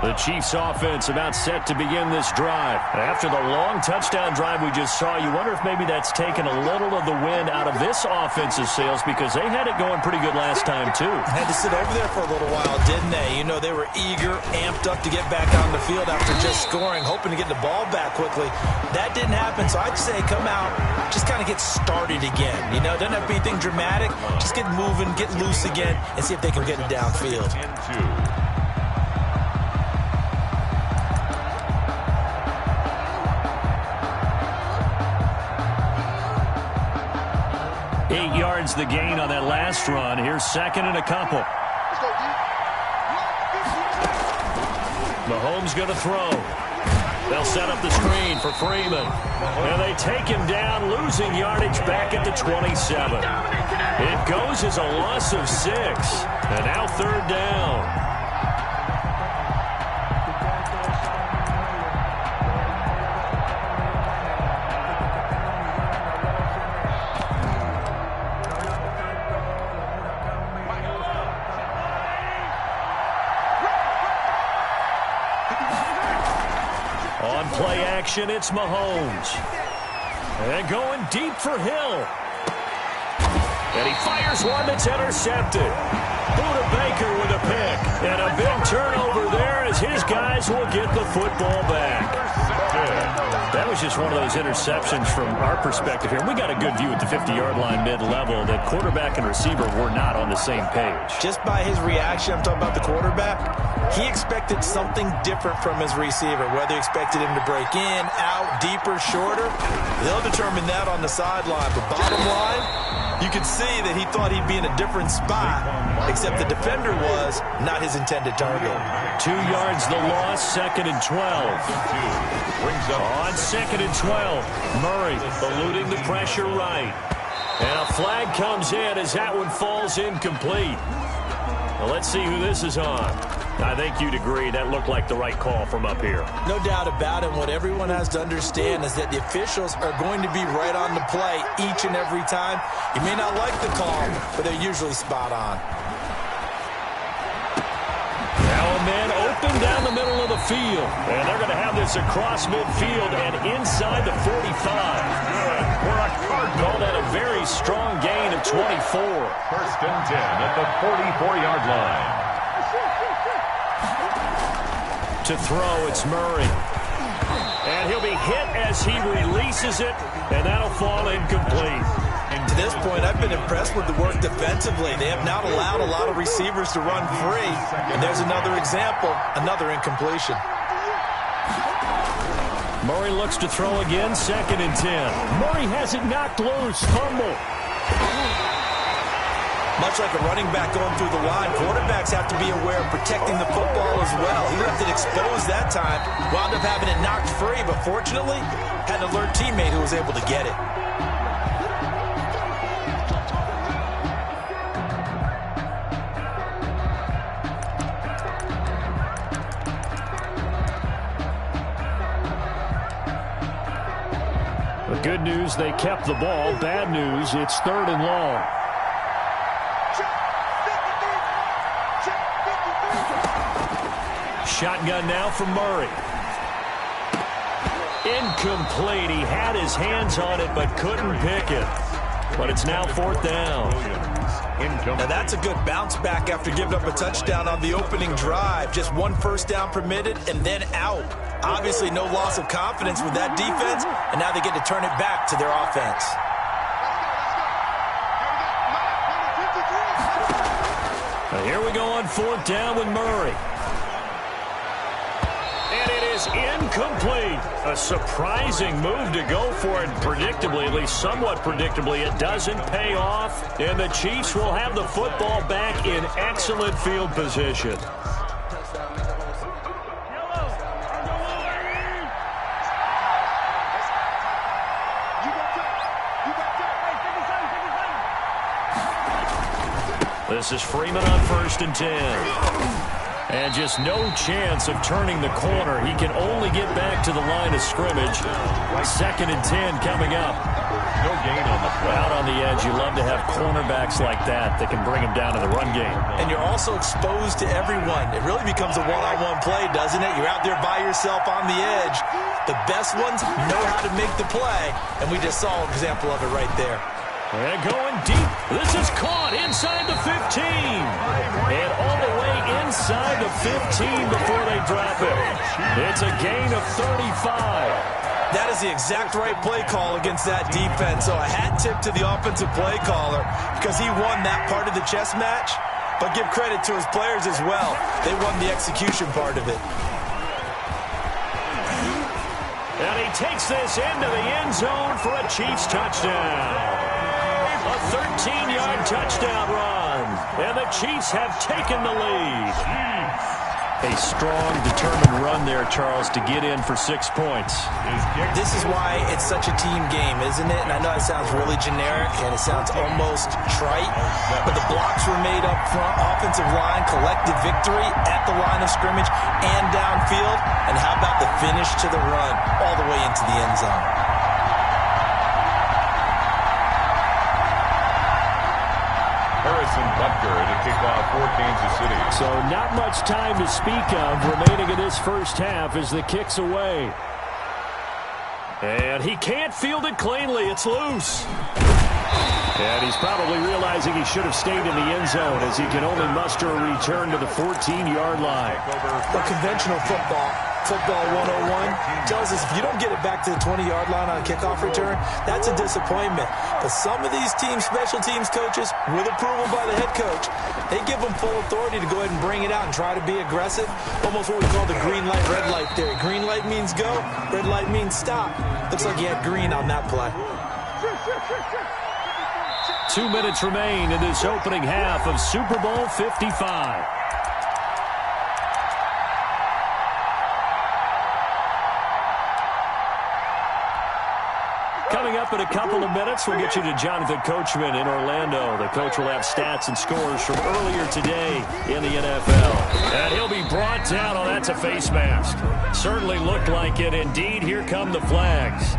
The Chiefs offense about set to begin this drive. After the long touchdown drive we just saw, you wonder if maybe that's taken a little of the wind out of this offensive sails because they had it going pretty good last time too. Had to sit over there for a little while, didn't they? You know, they were eager, amped up to get back on the field after just scoring, hoping to get the ball back quickly. That didn't happen, so I'd say come out, just kind of get started again. You know, doesn't have to be anything dramatic. Just get moving, get loose again, and see if they can get it downfield. 8 yards the gain on that last run. Here's second and a couple. Mahomes going to throw. They'll set up the screen for Freeman. And they take him down, losing yardage back at the 27. It goes as a loss of 6. And now third down. On play action, it's Mahomes. And going deep for Hill. And he fires one that's intercepted. Buda Baker with a pick. And a big turnover there as his guys will get the football back. That was just one of those interceptions from our perspective here. We got a good view at the 50-yard line mid-level that quarterback and receiver were not on the same page. Just by his reaction, I'm talking about the quarterback, he expected something different from his receiver. Whether he expected him to break in, out, deeper, shorter, they'll determine that on the sideline. But bottom line, you could see that he thought he'd be in a different spot, except the defender was not his intended target. 2 yards the loss, second and 12. On second and 12, Murray eluding the pressure right. And a flag comes in as that one falls incomplete. Well, let's see who this is on. I think you'd agree that looked like the right call from up here. No doubt about it. What everyone has to understand is that the officials are going to be right on the play each and every time. You may not like the call, but they're usually spot on. Now a man open down the middle of the field. And they're going to have this across midfield and inside the 45. Call that a very strong gain of 24. First and 10 at the 44-yard line. To throw, it's Murray. And he'll be hit as he releases it, and that'll fall incomplete. And to this point, I've been impressed with the work defensively. They have not allowed a lot of receivers to run free. And there's another example, another incompletion. Murray looks to throw again, second and 10. Murray has it knocked loose, fumble. Much like a running back going through the line, quarterbacks have to be aware of protecting the football as well. He left it exposed that time, wound up having it knocked free, but fortunately, had an alert teammate who was able to get it. The good news, they kept the ball. Bad news, it's third and long. Shotgun now for Murray. Incomplete. He had his hands on it but couldn't pick it. But it's now fourth down. Now that's a good bounce back after giving up a touchdown on the opening drive. Just one first down permitted and then out. Obviously no loss of confidence with that defense, and now they get to turn it back to their offense. Now here we go on fourth down with Murray. And it is incomplete. A surprising move to go for it. Predictably, at least somewhat predictably, it doesn't pay off. And the Chiefs will have the football back in excellent field position. This is Freeman on first and 10. And just no chance of turning the corner. He can only get back to the line of scrimmage. Second and 10 coming up. No gain on the play. Out on the edge, you love to have cornerbacks like that can bring him down in the run game. And you're also exposed to everyone. It really becomes a one-on-one play, doesn't it? You're out there by yourself on the edge. The best ones know how to make the play, and we just saw an example of it right there. And going deep. This is caught inside the 15. And all the way inside the 15 before they drop it. It's a gain of 35. That is the exact right play call against that defense. So a hat tip to the offensive play caller because he won that part of the chess match. But give credit to his players as well. They won the execution part of it. And he takes this into the end zone for a Chiefs touchdown. A 13-yard touchdown run. And the Chiefs have taken the lead. A strong, determined run there, Charles, to get in for 6 points. This is why it's such a team game, isn't it? And I know it sounds really generic and it sounds almost trite, but the blocks were made up front, offensive line, collective victory at the line of scrimmage and downfield. And how about the finish to the run all the way into the end zone? Harrison Butker to kick off for Kansas City. So not much time to speak of remaining in this first half as the kick's away. And he can't field it cleanly. It's loose. And he's probably realizing he should have stayed in the end zone as he can only muster a return to the 14-yard line. But conventional football 101 tells us if you don't get it back to the 20-yard line on a kickoff return, that's a disappointment. But some of these special teams coaches, with approval by the head coach, they give them full authority to go ahead and bring it out and try to be aggressive. Almost what we call the green light, red light theory. Green light means go, red light means stop. Looks like he had green on that play. 2 minutes remain in this opening half of Super Bowl 55. Coming up in a couple of minutes, we'll get you to Jonathan Coachman in Orlando. The coach will have stats and scores from earlier today in the NFL. And he'll be brought down. Oh, that's a face mask. Certainly looked like it. Indeed, here come the flags.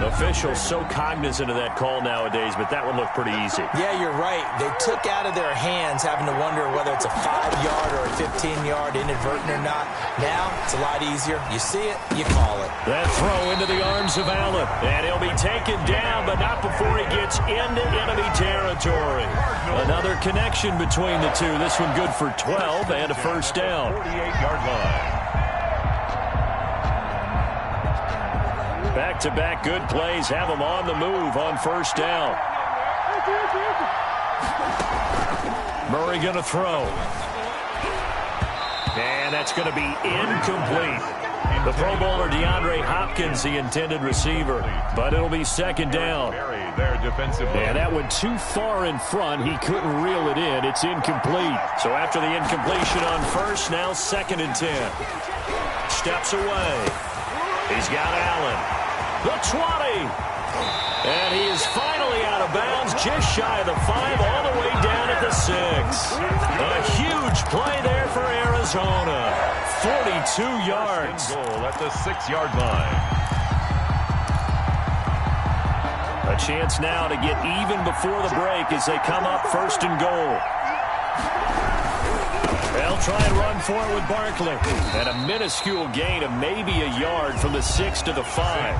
Officials so cognizant of that call nowadays, but that one looked pretty easy. Yeah, you're right. They took out of their hands having to wonder whether it's a 5-yard or a 15-yard inadvertent or not. Now, it's a lot easier. You see it, you call it. That throw into the arms of Allen. And he'll be taken down, but not before he gets into enemy territory. Another connection between the two. This one good for 12 and a first down. 48-yard line. Back-to-back good plays have them on the move on first down. Murray going to throw. And that's going to be incomplete. The Pro Bowler DeAndre Hopkins, the intended receiver. But it'll be second down. And that went too far in front. He couldn't reel it in. It's incomplete. So after the incompletion on first, now 2nd and 10. Steps away. He's got Allen. The 20. And he is finally out of bounds, just shy of the 5, all the way down at the 6. A huge play there for Arizona. 42 yards. Goal at the 6-yard line. A chance now to get even before the break as they come up 1st and goal. They'll try and run for it with Barkley. And a minuscule gain of maybe a yard from the 6 to the 5.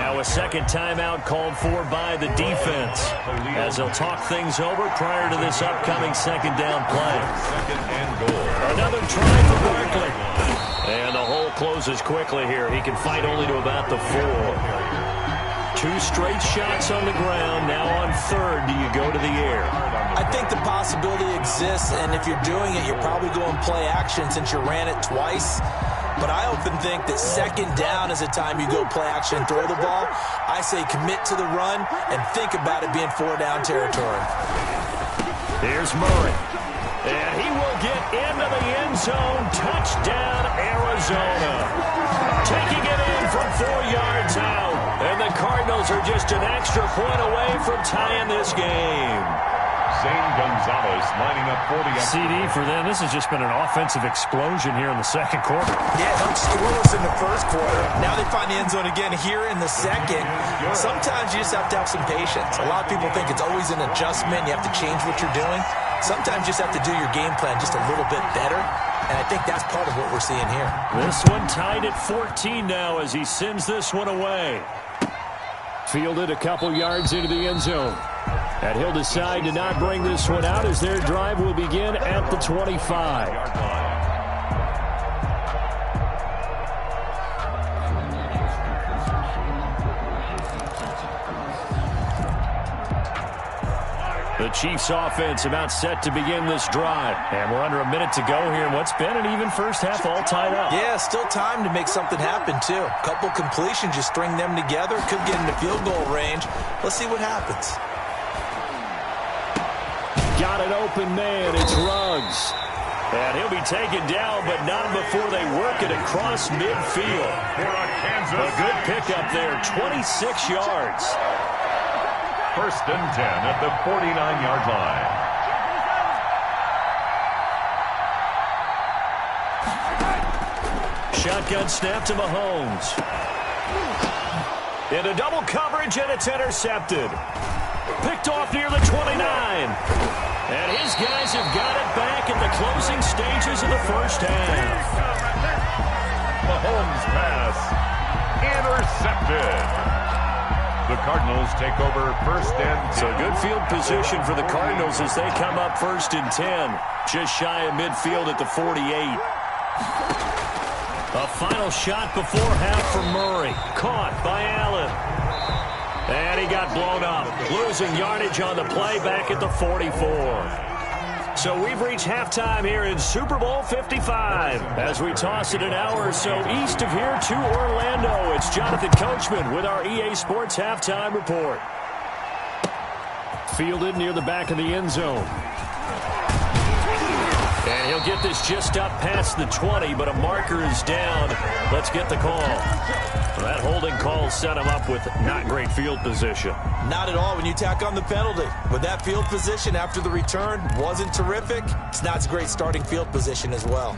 Now a second timeout called for by the defense as they'll talk things over prior to this upcoming second down play. 2nd and goal. Another try for Barkley. And the hole closes quickly here. He can fight only to about the 4. 2 straight shots on the ground. Now on 3rd, do you go to the air? I think the possibility exists, and if you're doing it, you're probably going play action since you ran it twice. But I often think that 2nd down is the time you go play action and throw the ball. I say commit to the run and think about it being 4-down territory. Here's Murray. And he will get into the end zone. Touchdown, Arizona. Taking it in from 4 yards out. And the Cardinals are just an extra point away from tying this game. Zane Gonzalez lining up for the CD for them. This has just been an offensive explosion here in the second quarter. Yeah, helped scoreless in the first quarter. Now they find the end zone again here in the second. Sometimes you just have to have some patience. A lot of people think it's always an adjustment. You have to change what you're doing. Sometimes you just have to do your game plan just a little bit better. And I think that's part of what we're seeing here. This one tied at 14 now as he sends this one away. Fielded a couple yards into the end zone. And he'll decide to not bring this one out as their drive will begin at the 25. The Chiefs offense about set to begin this drive. And we're under a minute to go here in what's been an even first half all tied up. Yeah, still time to make something happen, too. A couple completions, just string them together. Could get into field goal range. Let's see what happens. Got an open man. It's Ruggs. And he'll be taken down, but not before they work it across midfield. A good pickup there, 26 yards. First and 10 at the 49-yard line. Shotgun snap to Mahomes. Into double coverage, and it's intercepted. Picked off near the 29. And his guys have got it back in the closing stages of the first half. Mahomes pass intercepted. The Cardinals take over first and 10. So good field position for the Cardinals as they come up first and 10. Just shy of midfield at the 48. A final shot before half for Murray. Caught by Allen. And he got blown up. Losing yardage on the play back at the 44. So we've reached halftime here in Super Bowl 55. As we toss it an hour or so east of here to Orlando, it's Jonathan Coachman with our EA Sports Halftime Report. Fielded near the back of the end zone. And he'll get this just up past the 20, but a marker is down. Let's get the call. That holding call set him up with not great field position. Not at all when you tack on the penalty. With that field position after the return wasn't terrific, it's not a great starting field position as well.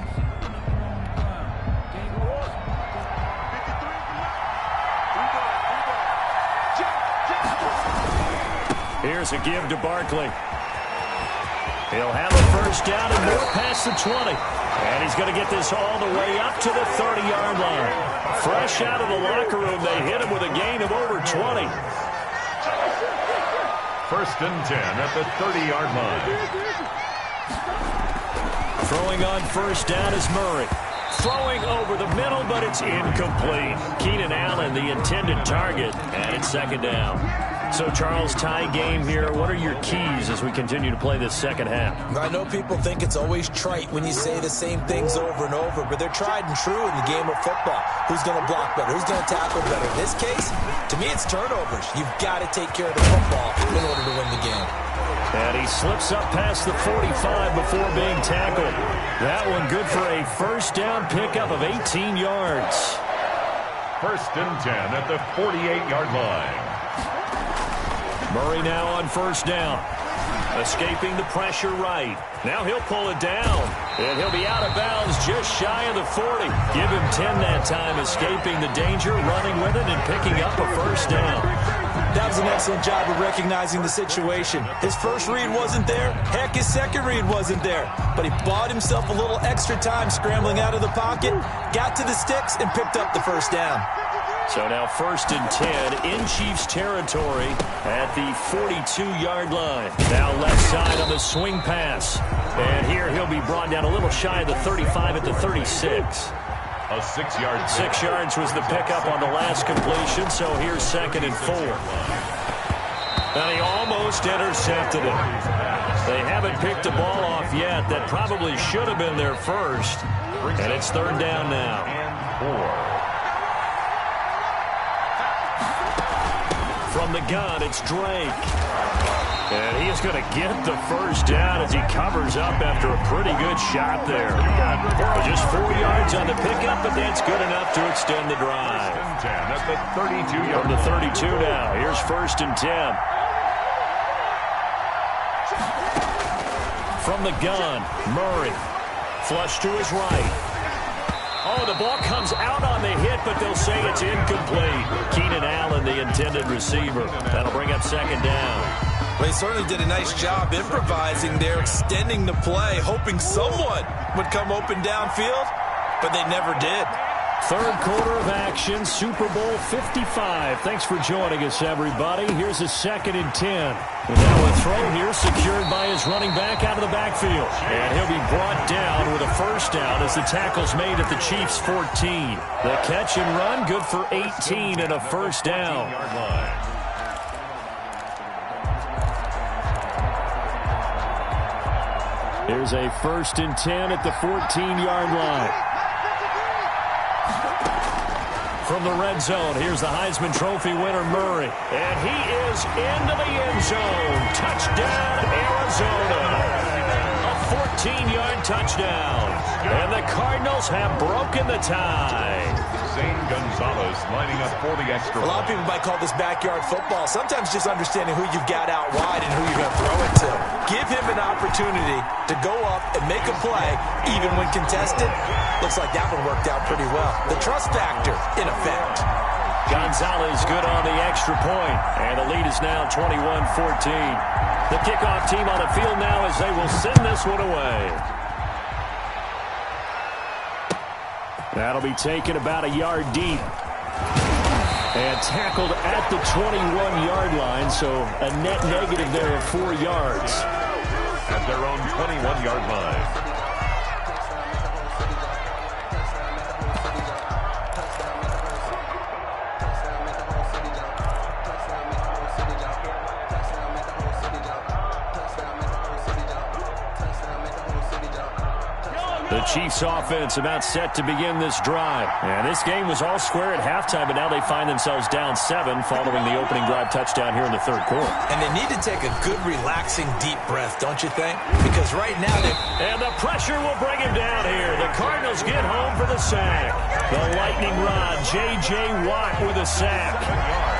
Here's a give to Barkley. He'll have a first down and more past the 20. And he's going to get this all the way up to the 30-yard line. Fresh out of the locker room, they hit him with a gain of over 20. First and 10 at the 30-yard line. Throwing on first down is Murray. Throwing over the middle, but it's incomplete. Keenan Allen, the intended target, and it's second down. So, Charles, tie game here. What are your keys as we continue to play this second half? I know people think it's always trite when you say the same things over and over, but they're tried and true in the game of football. Who's going to block better? Who's going to tackle better? In this case, to me, it's turnovers. You've got to take care of the football in order to win the game. And he slips up past the 45 before being tackled. That one good for a first down pickup of 18 yards. First and 10 at the 48-yard line. Murray now on first down. Escaping the pressure right. Now he'll pull it down. And he'll be out of bounds just shy of the 40. Give him 10 that time, escaping the danger, running with it, and picking up a first down. That was an excellent job of recognizing the situation. His first read wasn't there. Heck, his second read wasn't there. But he bought himself a little extra time scrambling out of the pocket, got to the sticks, and picked up the first down. So now first and 10 in Chiefs territory at the 42-yard line. Now left side on the swing pass. And here he'll be brought down a little shy of the 35 at the 36. A 6 yard. 6 yards was the pickup on the last completion, so here's second and 4. And he almost intercepted it. They haven't picked the ball off yet. That probably should have been their first. And it's third down now. And 4. From the gun, it's Drake. And he is going to get the first down as he covers up after a pretty good shot there. Just 4 yards on the pickup, but that's good enough to extend the drive. At the 32-yard. From the 32 now, here's first and 10. From the gun, Murray. Flush to his right. Oh, the ball comes out on the hit, but they'll say it's incomplete. Keenan Allen, the intended receiver. That'll bring up second down. Well, he certainly did a nice job improvising there, extending the play, hoping someone would come open downfield, but they never did. Third quarter of action, Super Bowl 55. Thanks for joining us, everybody. Here's a 2nd and 10. And now a throw here secured by his running back out of the backfield. And he'll be brought down with a first down as the tackle's made at the Chiefs' 14. The catch and run, good for 18 and a first down. Here's a 1st and 10 at the 14-yard line. From the red zone, here's the Heisman Trophy winner, Murray. And he is into the end zone. Touchdown, Arizona. A 14-yard touchdown. And the Cardinals have broken the tie. Zane Gonzalez lining up for the extra. A lot of people might call this backyard football. Sometimes just understanding who you've got out wide and who you're going to throw it to. Give him an opportunity to go up and make a play, even when contested. Looks like that one worked out pretty well. The trust factor, in effect. Gonzalez good on the extra point. And the lead is now 21-14. The kickoff team on the field now as they will send this one away. That'll be taken about a yard deep. And tackled at the 21-yard line, so a net negative there of 4 yards. At their own 21-yard line. The Chiefs offense about set to begin this drive. And this game was all square at halftime, but now they find themselves down 7 following the opening drive touchdown here in the third quarter. And they need to take a good, relaxing, deep breath, don't you think? Because right now they... And the pressure will bring him down here. The Cardinals get home for the sack. The lightning rod, J.J. Watt with a sack.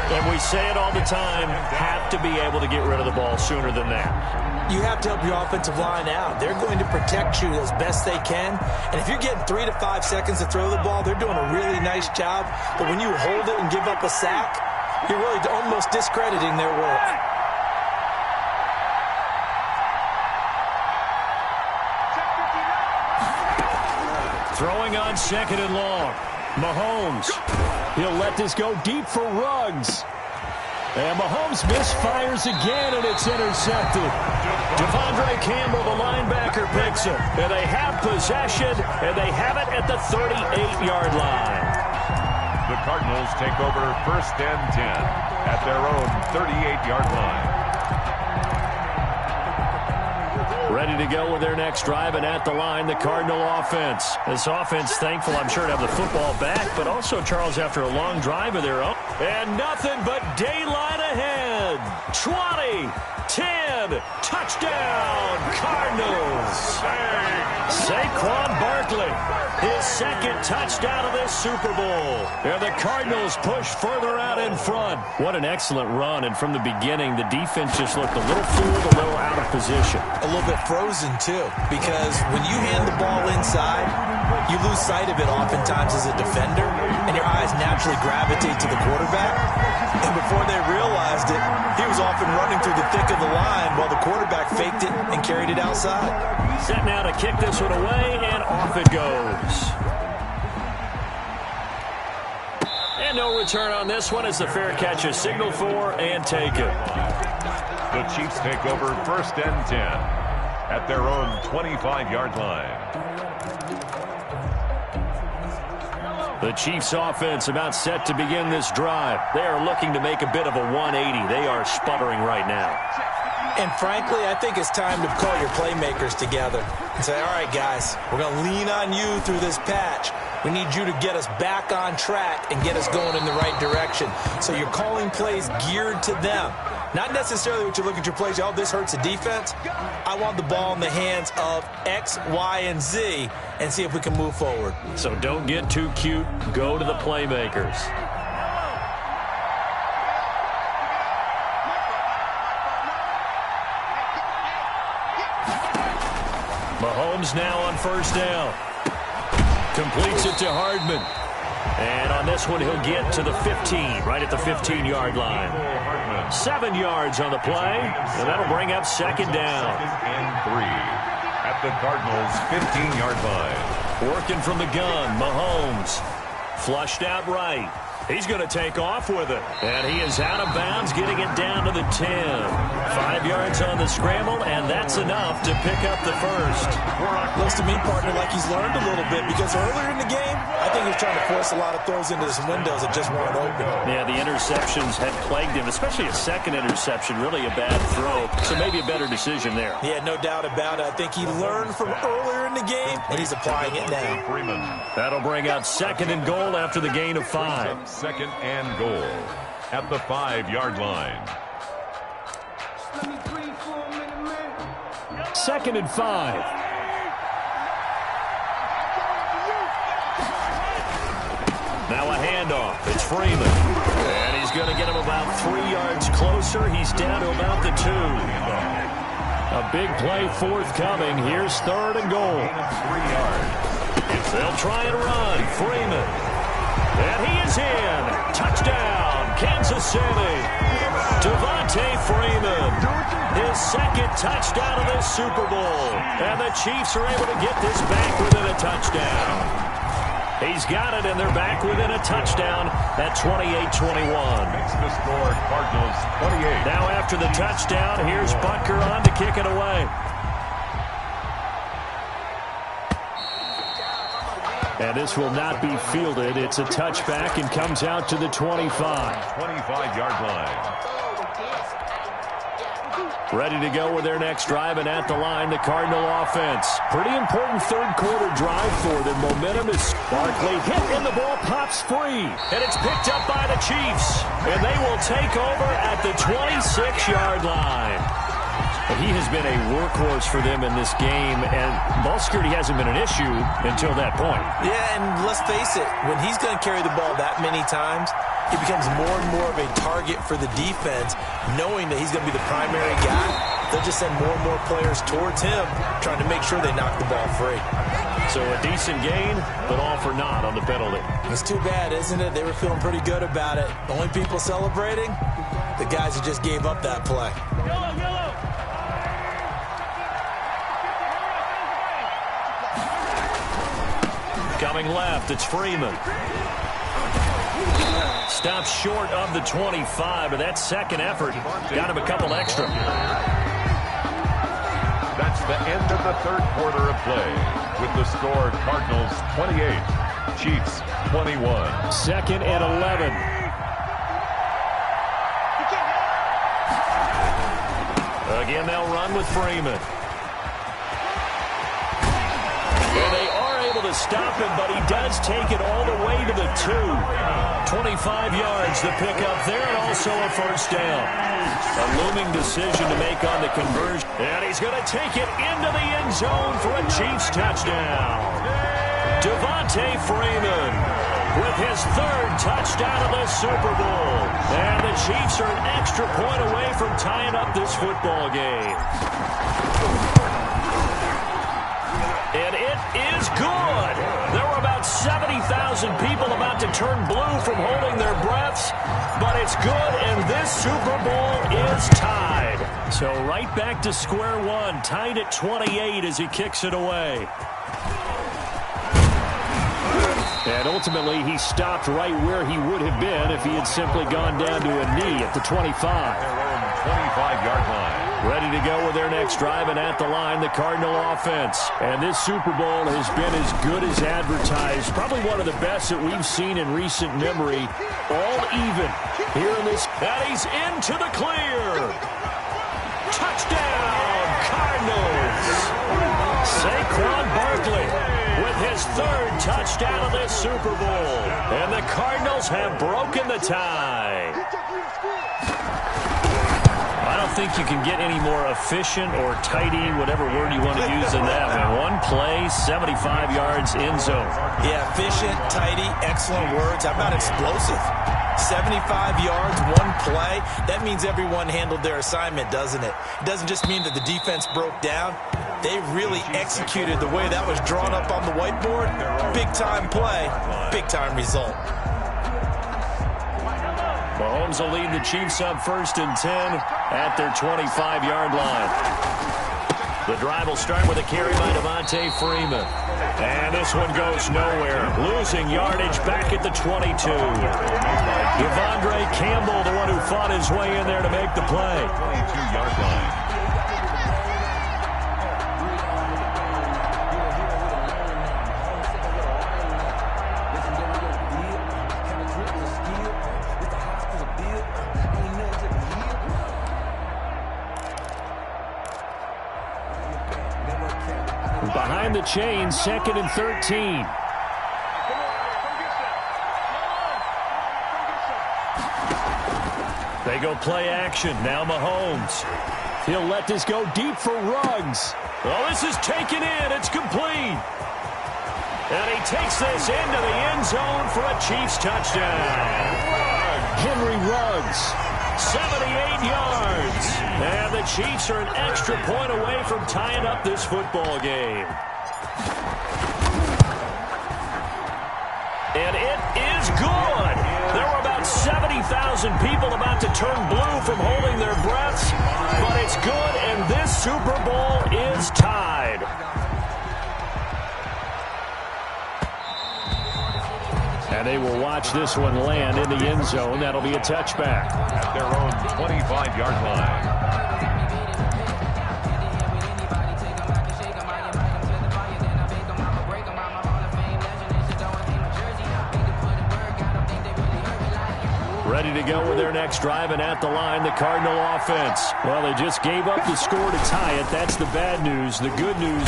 And we say it all the time, have to be able to get rid of the ball sooner than that. You have to help your offensive line out. They're going to protect you as best they can. And if you're getting 3 to 5 seconds to throw the ball, they're doing a really nice job. But when you hold it and give up a sack, you're really almost discrediting their work. Throwing on 2nd and long. Mahomes. He'll let this go deep for Ruggs. And Mahomes misfires again, and it's intercepted. Devondre Campbell, the linebacker, picks it. And they have possession, and they have it at the 38-yard line. The Cardinals take over 1st and 10 at their own 38-yard line. Ready to go with their next drive, and at the line, the Cardinal offense. This offense, thankful, I'm sure, to have the football back, but also, Charles, after a long drive of their own. And nothing but daylight ahead. 20, 10, touchdown, Cardinals. Saquon Barkley, his 2nd touchdown of this Super Bowl. And the Cardinals push further out in front. What an excellent run, and from the beginning, the defense just looked a little fooled, a little out of position. A little bit frozen, too, because when you hand the ball inside, you lose sight of it oftentimes as a defender, and your eyes naturally gravitate to the quarterback. And before they realized it, he was off and running through the thick of the line while the quarterback faked it and carried it outside. Set now to kick this one away, and off it goes. And no return on this one as the fair catch is signaled for and taken. The Chiefs take over 1st and 10 at their own 25-yard line. The Chiefs offense about set to begin this drive. They are looking to make a bit of a 180. They are sputtering right now. And frankly, I think it's time to call your playmakers together and say, all right, guys, we're going to lean on you through this patch. We need you to get us back on track and get us going in the right direction. So you're calling plays geared to them. Not necessarily what you look at your plays, oh, this hurts the defense. I want the ball in the hands of X, Y, and Z and see if we can move forward. So don't get too cute. Go to the playmakers. Mahomes now on first down. Completes it to Hardman. And on this one, he'll get to the 15, right at the 15-yard line. 7 yards on the play, and that'll bring up second down. Second and 3 at the Cardinals' 15-yard line. Working from the gun, Mahomes. Flushed out right. He's going to take off with it. And he is out of bounds, getting it down to the 10. 5 yards on the scramble, and that's enough to pick up the first. Looks to me, partner, like he's learned a little bit, because earlier in the game, I think he was trying to force a lot of throws into some windows that just weren't open. Yeah, the interceptions had plagued him, especially a second interception, really a bad throw. So maybe a better decision there. Yeah, no doubt about it. I think he learned from earlier in the game, and he's applying it now. Freeman. That'll bring out second and goal after the gain of 5. Second and goal at the 5-yard line. Second and 5. Now a handoff. It's Freeman. And he's going to get him about 3 yards closer. He's down to about the 2. A big play forthcoming. Here's third and goal. 3 yards. They'll try and run. Freeman. And he is in. Touchdown, Kansas City. Devontae Freeman. His second touchdown of this Super Bowl. And the Chiefs are able to get this back within a touchdown. He's got it, and they're back within a touchdown at 28-21. Makes the score Cardinals 28. Now after the touchdown, here's Butker on to kick it away. And this will not be fielded. It's a touchback and comes out to the 25. 25-yard line. Ready to go with their next drive, and at the line, the Cardinal offense. Pretty important third-quarter drive for them. Momentum is Barkley hit, and the ball pops free. And it's picked up by the Chiefs. And they will take over at the 26-yard line. He has been a workhorse for them in this game, and ball security hasn't been an issue until that point. Yeah, and let's face it, when he's going to carry the ball that many times, he becomes more and more of a target for the defense, knowing that he's going to be the primary guy. They'll just send more and more players towards him, trying to make sure they knock the ball free. So a decent gain, but all for naught on the penalty. It's too bad, isn't it? They were feeling pretty good about it. The only people celebrating, the guys who just gave up that play. Coming left, it's Freeman. Stops short of the 25, but that second effort got him a couple extra. That's the end of the third quarter of play. With the score, Cardinals 28, Chiefs 21. Second and 11. Again, they'll run with Freeman. And they are able to stop him, but he does take it all the way to the 2. 25 yards the pickup there, and also a first down. A looming decision to make on the conversion. And he's going to take it into the end zone for a Chiefs touchdown. Devontae Freeman with his third touchdown of the Super Bowl. And the Chiefs are an extra point away from tying up this football game. And it is good. There were about 70,000 people about to turn blue from holding their breaths, but it's good, and this Super Bowl is tied. So right back to square one, tied at 28 as he kicks it away. And ultimately, he stopped right where he would have been if he had simply gone down to a knee at the 25. 25-yard line. Ready to go with their next drive, and at the line, the Cardinal offense. And this Super Bowl has been as good as advertised. Probably one of the best that we've seen in recent memory. All even here in this. And he's into the clear. Touchdown, Cardinals. Saquon Barkley with his third touchdown of this Super Bowl. And the Cardinals have broken the tie. I don't think you can get any more efficient or tidy, whatever word you want to use in that. One play, 75 yards, end zone. Yeah, efficient, tidy, excellent words. How about explosive? 75 yards, one play. That means everyone handled their assignment, doesn't it? It doesn't just mean that the defense broke down. They really executed the way that was drawn up on the whiteboard. Big-time play, big-time result. Mahomes will lead the Chiefs up 1st and 10 at their 25-yard line. The drive will start with a carry by Devontae Freeman. And this one goes nowhere. Losing yardage back at the 22. Devondre Campbell, the one who fought his way in there to make the play. 22-yard line. Behind the chain, 2nd and 13. They go play action. Now Mahomes. He'll let this go deep for Ruggs. Oh, this is taken in. It's complete. And he takes this into the end zone for a Chiefs touchdown. Henry Ruggs, 78 yards. And the Chiefs are an extra point away from tying up this football game. And it is good. There were about 70,000 people about to turn blue from holding their breaths. But it's good, and this Super Bowl is tied. And they will watch this one land in the end zone. That'll be a touchback. At their own 25-yard line. Ready to go with their next drive, and at the line, the Cardinal offense. Well, they just gave up the score to tie it. That's the bad news. The good news,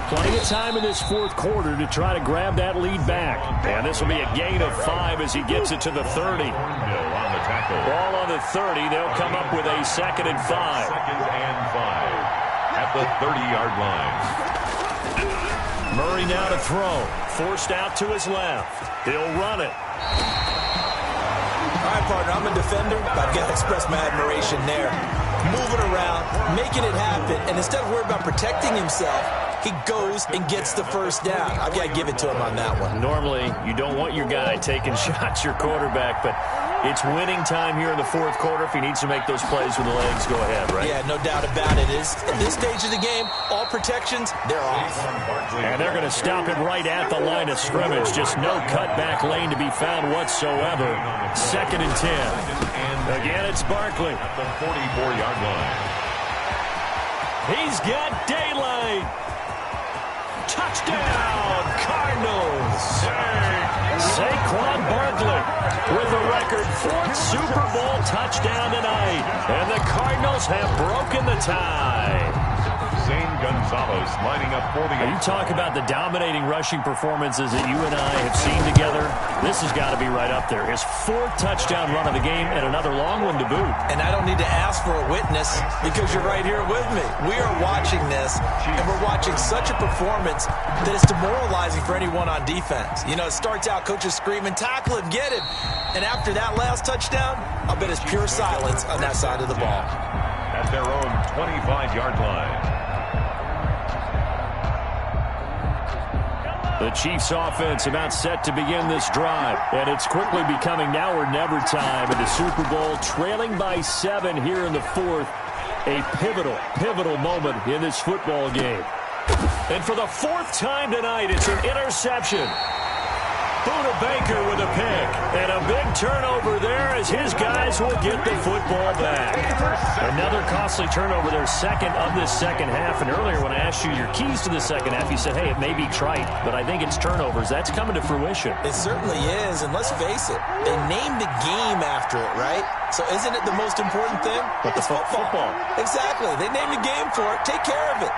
plenty of time in this 4th quarter to try to grab that lead back. And this will be a gain of 5 as he gets it to the 30. Ball on the 30. They'll come up with a 2nd and 5. 2nd and 5 at the 30-yard line. Murray now to throw. Forced out to his left. He'll run it. All right, partner, I'm a defender, but I've got to express my admiration there. Moving around, making it happen, and instead of worrying about protecting himself, he goes and gets the first down. I've got to give it to him on that one. Normally, you don't want your guy taking shots, your quarterback, but it's winning time here in the 4th quarter. If he needs to make those plays with the legs, go ahead, right? Yeah, no doubt about it. At this stage of the game, all protections, they're off. And they're going to stop him right at the line of scrimmage. Just no cutback lane to be found whatsoever. 2nd and 10. Again, it's Barkley. At the 44-yard line. He's got daylight. Touchdown, Cardinals. Saquon Barkley with a record 4th Super Bowl touchdown tonight. And the Cardinals have broken the tie. Zane Gonzalez lining up for the... You talk about the dominating rushing performances that you and I have seen together. This has got to be right up there. His 4th touchdown run of the game and another long one to boot. And I don't need to ask for a witness because you're right here with me. We are watching this, and we're watching such a performance that it's demoralizing for anyone on defense. You know, it starts out coaches screaming, tackle him, get him. And after that last touchdown, I'll bet it's pure silence on that side of the ball. At their own 25-yard line. The Chiefs offense about set to begin this drive. And it's quickly becoming now or never time in the Super Bowl, trailing by 7 here in the 4th. A pivotal moment in this football game. And for the 4th time tonight, it's an interception. Buda Baker with a pick. And a big turnover there as his guys will get the football back. Another costly turnover there, 2nd of this 2nd half. And earlier when I asked you your keys to the 2nd half, you said, hey, it may be trite, but I think it's turnovers. That's coming to fruition. It certainly is, and let's face it, they named the game after it, right? So isn't it the most important thing? But it's football. Exactly. They named the game for it. Take care of it.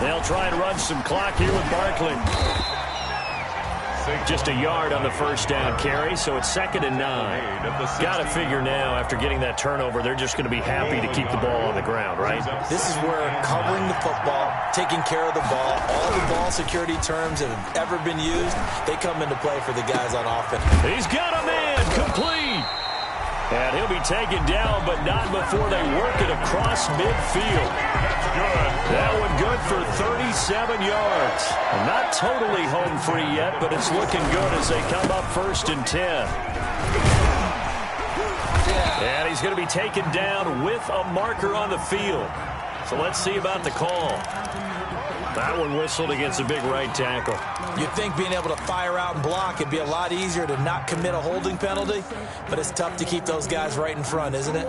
They'll try and run some clock here with Barkley. Just a yard on the first down carry, so it's 2nd and 9. Got to figure now, after getting that turnover, they're just going to be happy to keep the ball on the ground, right? This is where covering the football, taking care of the ball, all the ball security terms that have ever been used, they come into play for the guys on offense. He's got a man, complete. And he'll be taken down, but not before they work it across midfield. That's good. That one good for 37 yards. Not totally home free yet, but it's looking good as they come up 1st and 10. And he's going to be taken down with a marker on the field. So let's see about the call. That one whistled against a big right tackle. You'd think being able to fire out and block it'd be a lot easier to not commit a holding penalty, but it's tough to keep those guys right in front, isn't it?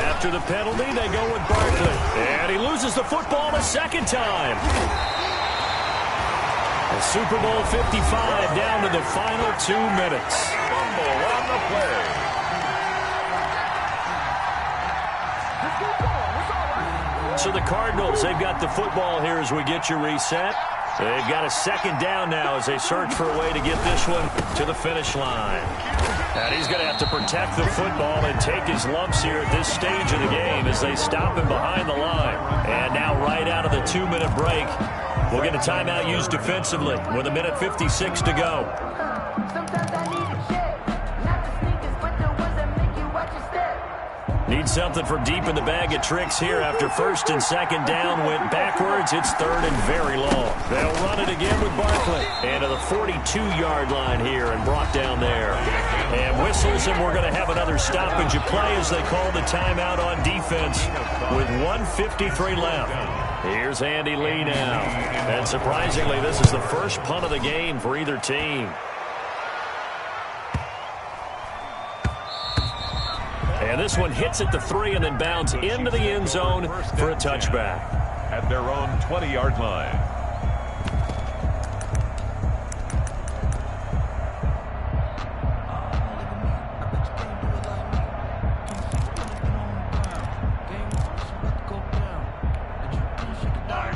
After the penalty, they go with Barkley. And he loses the football a second time. And Super Bowl 55 down to the final 2 minutes. Fumble on the play. So the Cardinals, they've got the football here as we get you reset. They've got a second down now as they search for a way to get this one to the finish line. And he's going to have to protect the football and take his lumps here at this stage of the game as they stop him behind the line. And now right out of the 2-minute break, we'll get a timeout used defensively with 1:56 to go. Need something from deep in the bag of tricks here after 1st and 2nd down went backwards. It's 3rd and very long. They'll run it again with Barkley. And to the 42-yard line here and brought down there. And whistles, and we're going to have another stoppage of play as they call the timeout on defense with 1:53 left. Here's Andy Lee now. And surprisingly, this is the first punt of the game for either team. And this one hits at the 3 and then bounds into the end zone for a touchback. At their own 20-yard line.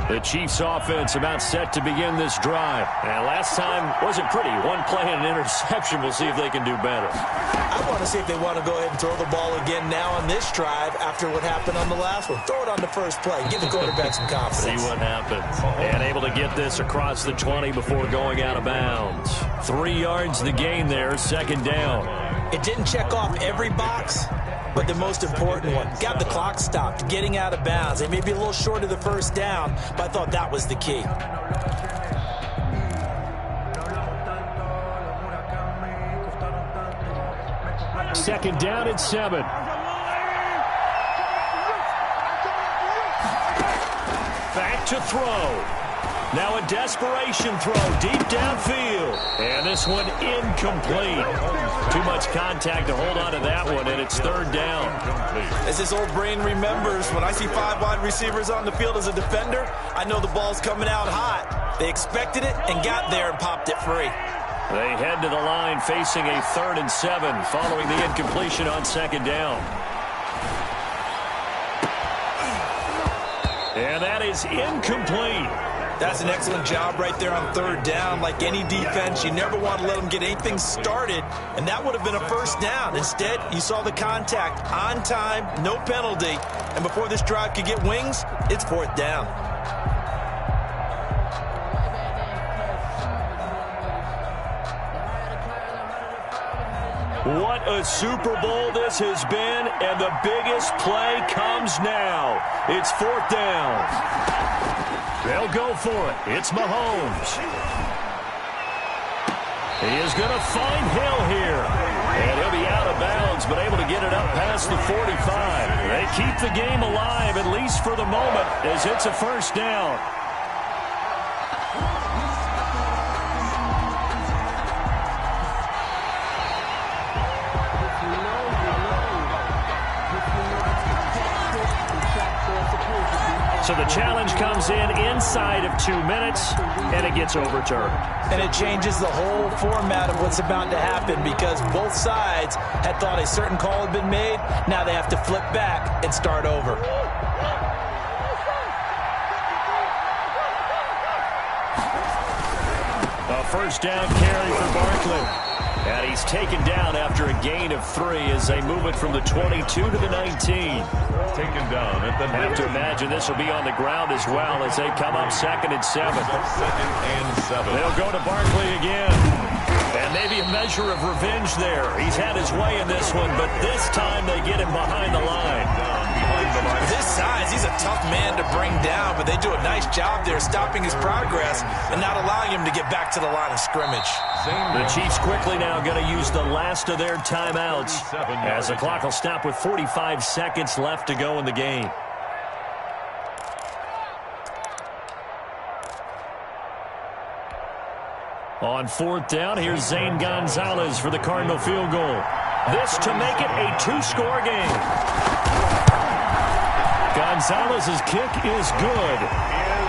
The Chiefs offense about set to begin this drive. And last time wasn't pretty. One play and an interception. We'll see if they can do better. I want to see if they want to go ahead and throw the ball again now on this drive after what happened on the last one. Throw it on the first play. Give the quarterback some confidence. See what happens. And able to get this across the 20 before going out of bounds. 3 yards the gain there, 2nd down. It didn't check off every box, but the most important one. Got the clock stopped, getting out of bounds. They may be a little short of the 1st down, but I thought that was the key. Second down at 7. Back to throw. Now a desperation throw deep downfield. And this one incomplete. Too much contact to hold on to that one, and it's 3rd down. As his old brain remembers, when I see 5 wide receivers on the field as a defender, I know the ball's coming out hot. They expected it and got there and popped it free. They head to the line facing a 3rd and 7 following the incompletion on 2nd down. And that is incomplete. That's an excellent job right there on 3rd down. Like any defense, you never want to let them get anything started, and that would have been a 1st down. Instead, you saw the contact on time, no penalty, and before this drive could get wings, it's 4th down. What a Super Bowl this has been, and the biggest play comes now. It's 4th down. They'll go for it. It's Mahomes. He is going to find Hill here. And he'll be out of bounds, but able to get it up past the 45. They keep the game alive, at least for the moment, as it's a 1st down. So the challenge comes in inside of 2 minutes, and it gets overturned. And it changes the whole format of what's about to happen because both sides had thought a certain call had been made. Now they have to flip back and start over. A 1st down carry for Barkley. And he's taken down after a gain of 3 as they move it from the 22 to the 19. Taken down at the... Have to imagine this will be on the ground as well as they come up 2nd and 7. 2nd and 7. They'll go to Barkley again. And maybe a measure of revenge there. He's had his way in this one, but this time they get him behind the line. With his size, he's a tough man to bring down, but they do a nice job there stopping his progress and not allowing him to get back to the line of scrimmage. The Chiefs quickly now going to use the last of their timeouts as the clock will stop with 45 seconds left to go in the game. On 4th down, here's Zane Gonzalez for the Cardinal field goal. This to make it a 2-score game. Gonzalez's kick is good.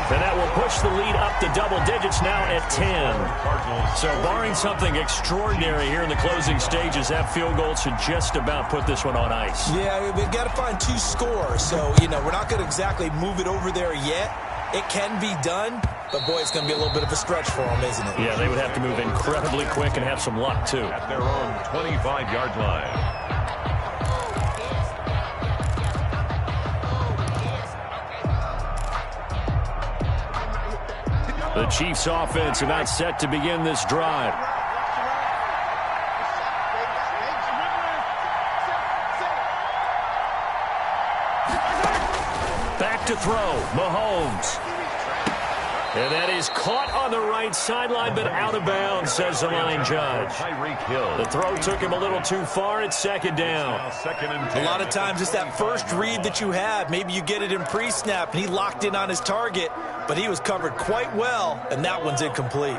And that will push the lead up to double digits now at 10. So barring something extraordinary here in the closing stages, that field goal should just about put this one on ice. Yeah, we've got to find 2 scores. So, we're not going to exactly move it over there yet. It can be done, but, boy, it's going to be a little bit of a stretch for them, isn't it? Yeah, they would have to move incredibly quick and have some luck, too. At their own 25-yard line. The Chiefs offense about set to begin this drive. Back to throw, Mahomes. And that is caught on the right sideline, but out of bounds, says the line judge. The throw took him a little too far. It's 2nd down. A lot of times it's that first read that you have. Maybe you get it in pre-snap, and he locked in on his target, but he was covered quite well, and that one's incomplete.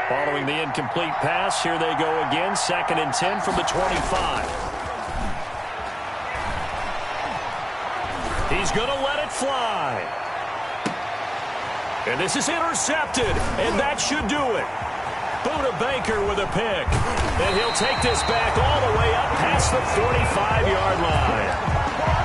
Following the incomplete pass, here they go again. 2nd and 10 from the 25. He's going to let it fly. And this is intercepted, and that should do it. Buda Baker with a pick. And he'll take this back all the way up past the 45-yard line.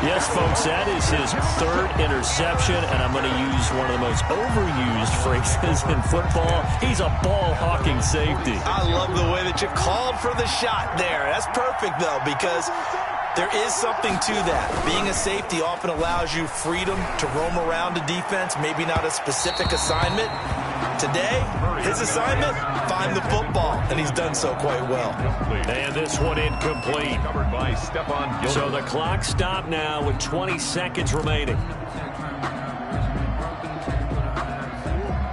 Yes, folks, that is his 3rd interception, and I'm going to use one of the most overused phrases in football. He's a ball-hawking safety. I love the way that you called for the shot there. That's perfect, though, because there is something to that. Being a safety often allows you freedom to roam around a defense, maybe not a specific assignment. Today, his assignment, find the football, and he's done so quite well. And this one incomplete. So the clock stopped now with 20 seconds remaining.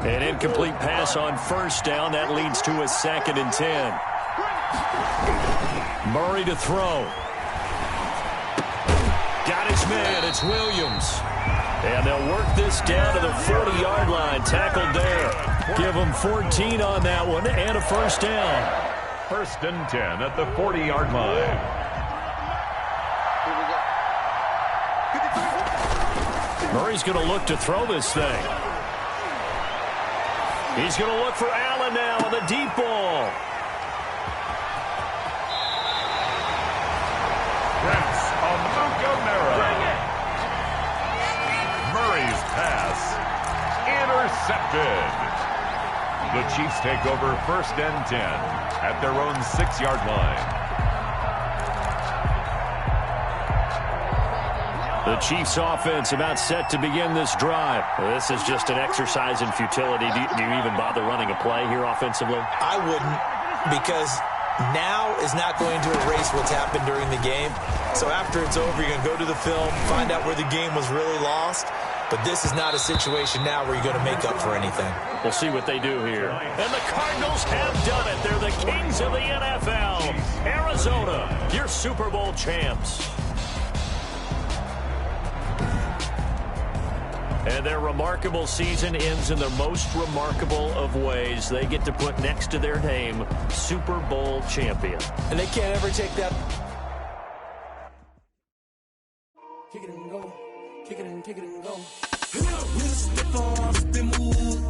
An incomplete pass on 1st down. That leads to a 2nd and 10. Murray to throw. Got his man. It's Williams. And they'll work this down to the 40-yard line. Tackled there. Give them 14 on that one and a 1st down. 1st and 10 at the 40-yard line. Murray's going to look to throw this thing. He's going to look for Allen now on the deep ball. Prince Amukamara. Murray's pass intercepted. The Chiefs take over 1st and 10 at their own 6-yard line. The Chiefs offense about set to begin this drive. This is just an exercise in futility. Do you even bother running a play here offensively? I wouldn't, because now is not going to erase what's happened during the game. So after it's over, you're going to go to the film, find out where the game was really lost. But this is not a situation now where you're going to make up for anything. We'll see what they do here. And the Cardinals have done it. They're the kings of the NFL. Arizona, your Super Bowl champs. And their remarkable season ends in the most remarkable of ways. They get to put next to their name, Super Bowl champion. And they can't ever take that. Kick it and go. Kick it and go. With the step on, spin move.